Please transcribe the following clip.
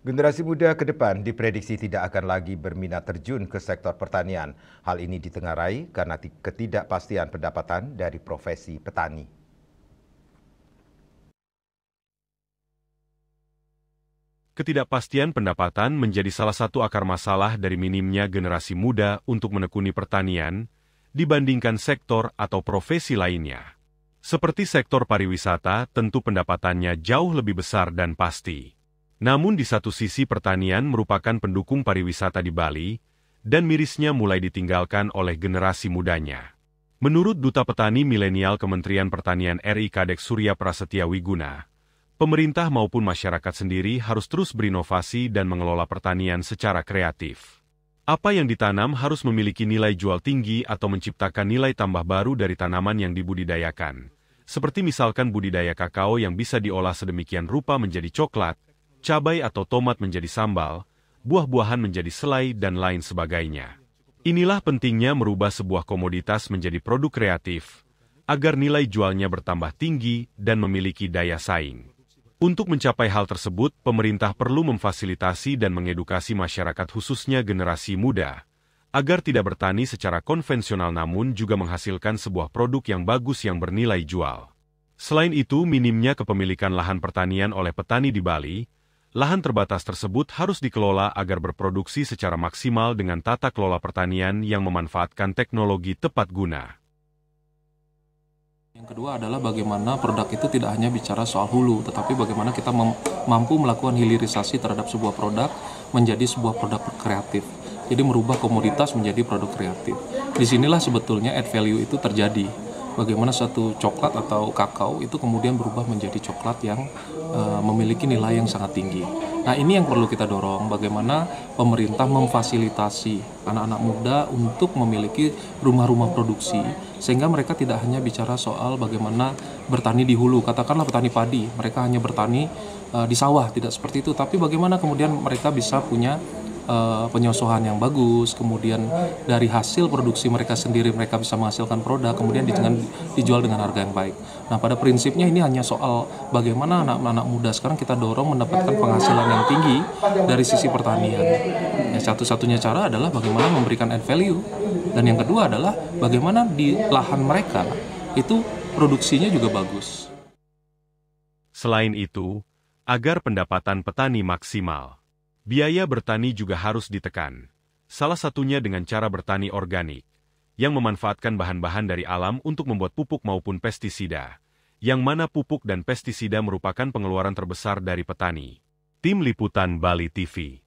Generasi muda ke depan diprediksi tidak akan lagi berminat terjun ke sektor pertanian. Hal ini ditengarai karena ketidakpastian pendapatan dari profesi petani. Ketidakpastian pendapatan menjadi salah satu akar masalah dari minimnya generasi muda untuk menekuni pertanian dibandingkan sektor atau profesi lainnya. Seperti sektor pariwisata, tentu pendapatannya jauh lebih besar dan pasti. Namun di satu sisi pertanian merupakan pendukung pariwisata di Bali, dan mirisnya mulai ditinggalkan oleh generasi mudanya. Menurut Duta Petani Milenial Kementerian Pertanian RI Kadek Surya Prasetya Wiguna, pemerintah maupun masyarakat sendiri harus terus berinovasi dan mengelola pertanian secara kreatif. Apa yang ditanam harus memiliki nilai jual tinggi atau menciptakan nilai tambah baru dari tanaman yang dibudidayakan. Seperti misalkan budidaya kakao yang bisa diolah sedemikian rupa menjadi coklat, cabai atau tomat menjadi sambal, buah-buahan menjadi selai, dan lain sebagainya. Inilah pentingnya merubah sebuah komoditas menjadi produk kreatif, agar nilai jualnya bertambah tinggi dan memiliki daya saing. Untuk mencapai hal tersebut, pemerintah perlu memfasilitasi dan mengedukasi masyarakat khususnya generasi muda, agar tidak bertani secara konvensional namun juga menghasilkan sebuah produk yang bagus yang bernilai jual. Selain itu, minimnya kepemilikan lahan pertanian oleh petani di Bali, lahan terbatas tersebut harus dikelola agar berproduksi secara maksimal dengan tata kelola pertanian yang memanfaatkan teknologi tepat guna. Yang kedua adalah bagaimana produk itu tidak hanya bicara soal hulu, tetapi bagaimana kita mampu melakukan hilirisasi terhadap sebuah produk menjadi sebuah produk kreatif. Jadi merubah komoditas menjadi produk kreatif. Disinilah sebetulnya add value itu terjadi. Bagaimana satu coklat atau kakao itu kemudian berubah menjadi coklat yang memiliki nilai yang sangat tinggi. Nah, ini yang perlu kita dorong, bagaimana pemerintah memfasilitasi anak-anak muda untuk memiliki rumah-rumah produksi, sehingga mereka tidak hanya bicara soal bagaimana bertani di hulu, katakanlah petani padi, mereka hanya bertani di sawah, tidak seperti itu, tapi bagaimana kemudian mereka bisa punya penyosohan yang bagus, kemudian dari hasil produksi mereka sendiri mereka bisa menghasilkan produk, kemudian dijual dengan harga yang baik. Nah, pada prinsipnya ini hanya soal bagaimana anak-anak muda sekarang kita dorong mendapatkan penghasilan yang tinggi dari sisi pertanian. Ya, satu-satunya cara adalah bagaimana memberikan add value, dan yang kedua adalah bagaimana di lahan mereka itu produksinya juga bagus. Selain itu, agar pendapatan petani maksimal, biaya bertani juga harus ditekan, salah satunya dengan cara bertani organik, yang memanfaatkan bahan-bahan dari alam untuk membuat pupuk maupun pestisida, yang mana pupuk dan pestisida merupakan pengeluaran terbesar dari petani. Tim Liputan Bali TV.